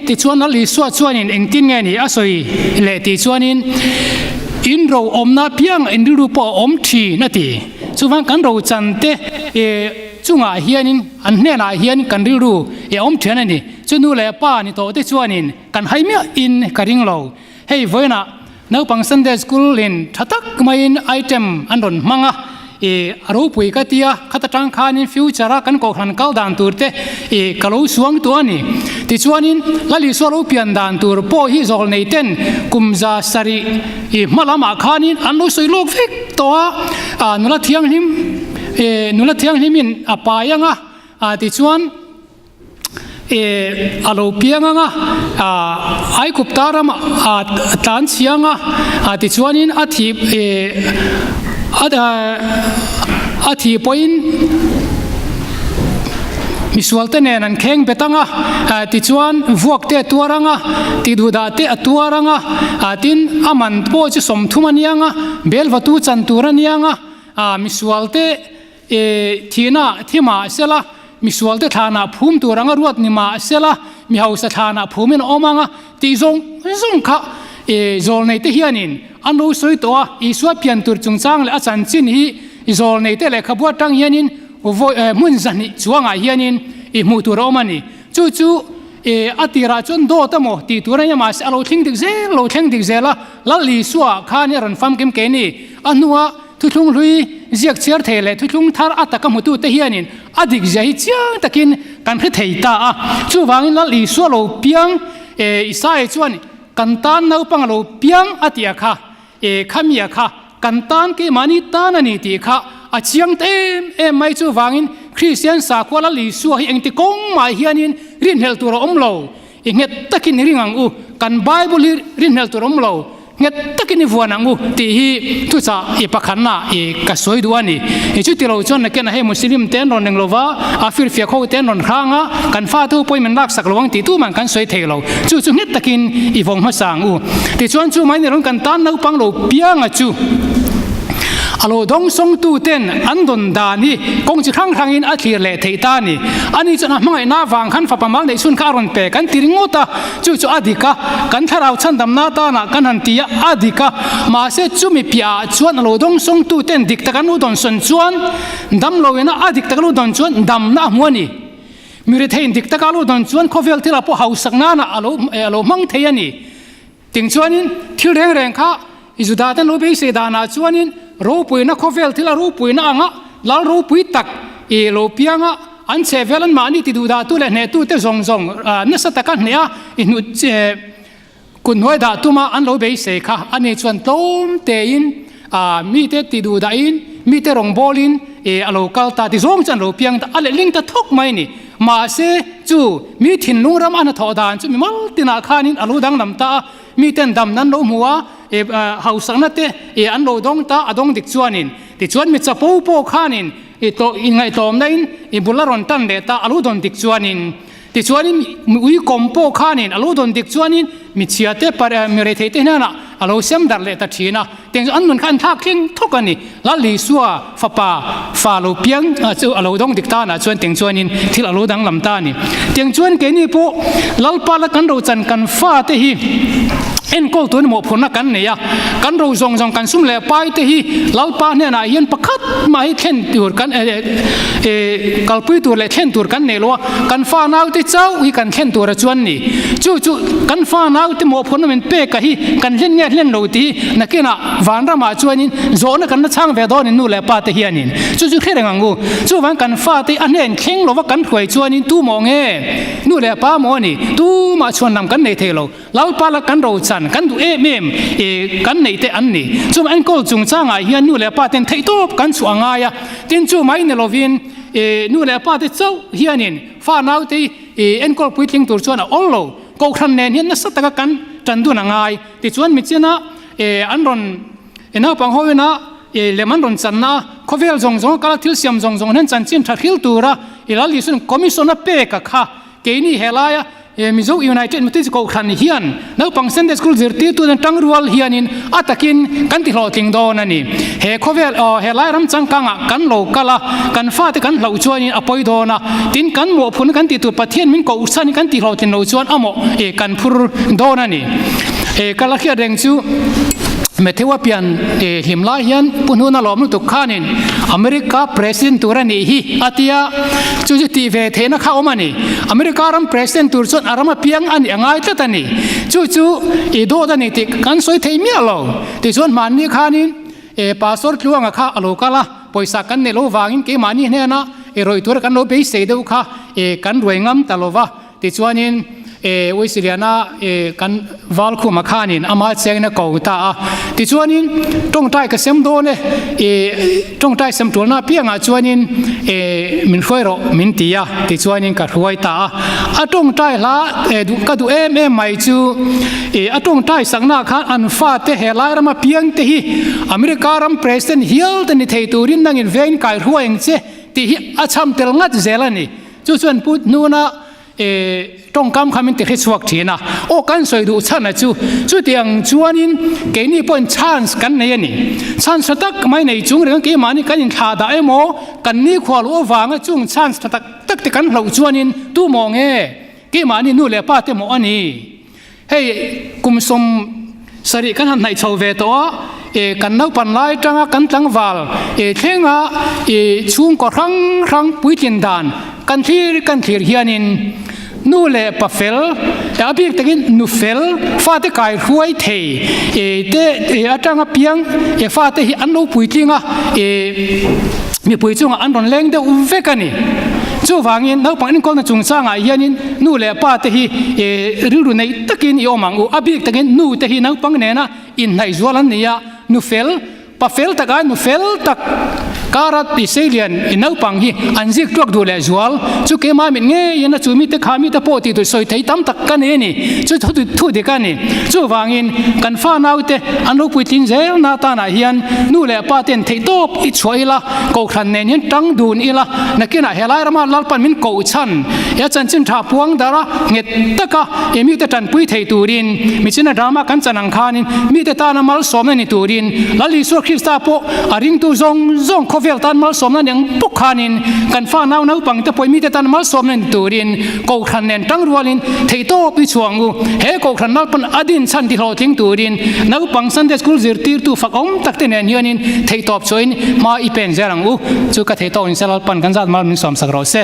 ti chuan ali suwa chuanin engtin nge ni asoi le ti chuanin in ro omna piang in ru po om thi na ti chuwang kan ro chante chunga hianin an hnena hian kan ru om thian ani chunu le pa ni to te chuanin kan haimia in karing lo hei voina no pang Sunday school in thatak main item anron manga aro pui ka tia khata tang khanin future kan ko khan kal dan turte kalo suang tu ani ti chuanin lali swalo pian dan tur po hi zol nei ten kumza sari malama khanin an lo soi lok vek to nula thiang himin apayanga ti chuan alo pianga ai kuptaram tan chianga ti chuanin athi point misualte nen an kheng betanga ti chuan vuak te tuaranga ti duda te atuaranga tin aman po chi som thumanianga belwatu chan turanianga misualte thima sela misualte thana phum turanga ruat nima sela mi hausa thana phumin omanga ti zong kha zol nei te hianin anu soi to iswa pian tur chungchang le achan chin hi zol nei te le khabua tang hianin mun zani chuanga hianin mu tur omani chu atira chon do tamo ti turanya ma se alo thing dik zela lali suwa khani ran fam kem ke ni anua thuthung lui ziak chiar thele thuthung thar ataka mutu te hianin adik jai chiang takin kan phre theita chu wangin lali suwa lo piang isai chuan kantan nau pangalo piang atia kha khamia kha kantan ke mani tan ani ti kha achiang tem mai chu wangin Christian sa kwala li su hi engti kong mai hianin rin hel tur omlo nget takin ringang kan bible rin hel tur omlo nget takin vuanang ti hi tu cha pakhanna ka soi duani chu ti lo chon na ken he muslim ten ron neng lova afir fia kho ten ron khanga kan fa tu poimen lak sak lowang ti tu man kan soi thelo chu nget takin vong ma sang ti chuan chu mai ne ron kan tan nau pang lo pianga chu alo dong song tu ten andon dani kong chi khang in athir le theita ni ani chana mangai na wang khan fa pamal nei sun kharon pe kan tiringota chu adika kan tharau chandam na ta na kan han tia adika ma se chumi pia chuan alo dong song tu ten dik takan udon son chuan dam loina adik takalu don chuan dam na muani mire thein dik takalu don chuan khovel thila po hausak na alo mang theiani ting chuanin thil reng kha izuda tan lo be se dana chuanin ro puina khovel thila ro puina anga lal ro pui tak lo pianga an chevelan mani ti duda tu le ne tu te zong na sataka hnia inu kun hoi da tuma an lo be se kha ani chuan tom te in mi te ti duda in mi te rong bolin alo kal ta ti zong chan lo piang ta ale ling ta thok mai ni ma se chu mi thin lungram an tho dan chu mi mal tina khanin alu dang nam ta mi ten dam nan lo muwa hausang na te an lo dong ta adong dik chuanin ti chuan mi chapo po khanin to ingai tom nain bularon tan le ta alu don dik chuanin ti chuanin ui kompo khanin alu don dik chuanin mi chiate par mi re thei te na alo sem dar le ta thina teng an mun khan thak thing thokani la li suwa fa lo piang chu alo dong dik ta na chuan teng chuanin thil alo dang lam ta ni teng chuan ke ni po lalpa la kan ro chan kan fa te hi en kol tun mo phuna kan ne ya kan ro zong kan sum le pai te hi lalpa ne na hian pakhat mai khen tur kan kalpui tur le khen tur kan ne lo kan fa nau te chau hi kan khen tur chuan ni chu kan fa nau te mo phuna men pe ka hi kan len lo ti nakina vanra ma chuanin zona kan na chang ve don nu le pa te hianin chu khereng angu chu wan kan fa te anen kheng lo wa kan khoi chuanin tu mo nge nu le pa mo ni tu ma chuan nam kan nei thelo lalpa la kan ro chan kan du kan nei te an ni chu an kol chung changa hian nu le pa ten thei top kan chu anga ya tin chu mai ne lovin nu le pa te chau hianin fa nau te en kol pui tling tur chuan all lo ko khan nen hian na sataka kan tan du na ngai ti chuan mi chena an ron ena pang hoina leman ron channa khovel zong kala thil siam zong hen chan chin thil tura ilali sun commission pe ka kha ke ni helaya mizo United Methodist ko khan hian no pang Sunday school zirti tu tang rual hianin atakin kan ti hlo ting don ani he khovel he lai ram changkanga kan lo kala kan fa te kan lo chuanin apoi dona tin kan mo phun kan ti tu pathian min ko usan kan ti hlo tin lo chuan amo kan phur don ani kala khia reng chu Methewa pian himla hian punhuna lom tu khanin America president turani hi atia chu ti ve thena kha omani America ram president tur chon arama piang an angai tatani chu i do da ni ti kan soi thei mi alo ti chon man ni khanin pastor tluanga kha alo kala poisa kan ne lo wangin ke mani hne na roi tur kan lo be se deu kha kan roingam talova ti chuanin Wisiliana kan valku makhanin ama chengna ko ta ti chuanin tong tai ka sem do ne tong tai sem tolna pianga chuanin min khoiro min tia ti chuanin ka huai ta a tong tai la ka du mai chu a tong tai sangna khan an fa te helai rama piang te hi America ram president hial te ni thei turin nangin vein kai huaing che ti hi acham tel ngat zelani chu chuan put nuna trong cam khamin te khisuak thina o kan soi du chana chu tiang chuanin ke ni pon chance kan nei ani chance tak mai nei chung reng ke mani kan in tha da emo kan ni khwal o wanga chung chance tak te kan hlo chuanin tu mo nge ke mani nu le pa te mo ani hei kum som sari kan han nai chho ve to kan nau pan lai tanga kan tlang wal thenga chung ko rang puitin dan kan thir hianin nu le pa fel ta bi takin nu fel fa te kai huai thei te atanga piang fa te hi an lo puitinga mi puichunga an ron leng de vekani chu wangin no pangin ko na chungchanga hianin nu le pa te hi riru nei takin i omang u abi takin nu te hi no pang ne na in nai zualan nia nu fel pa fel taka nu fel tak karat piselian inau pang hi anjik tuak du le zual chu ke ma min nge yana chu mi te khami te po ti tu soi thei tam tak kan ni chu thu de kan ni chu wangin kan fa nau te an lo puitin zel na ta na hian nu le pa ten thei top i choila ko khan ne nin tang dun ila nakina helai rama lalpan min ko chan ya chan chin tha puang dara nget taka emi te tan pui thei turin mi china drama kan chanang khanin mi te ta na mal som ni turin lali sur Krista po aring tu zong khovel tan mal som na nang pukhanin kan fa nau pang te poi mi te tan mal som nen turin ko khan nen tang rualin thei to pi chuangu he ko khan nal pan adin chan ti hlo thing turin nau pang Sunday school zirtir tu fakom takte nen hianin thei top choin ma i pen zerang u chu ka thei to in selal pan kan zat mal min som sak ro se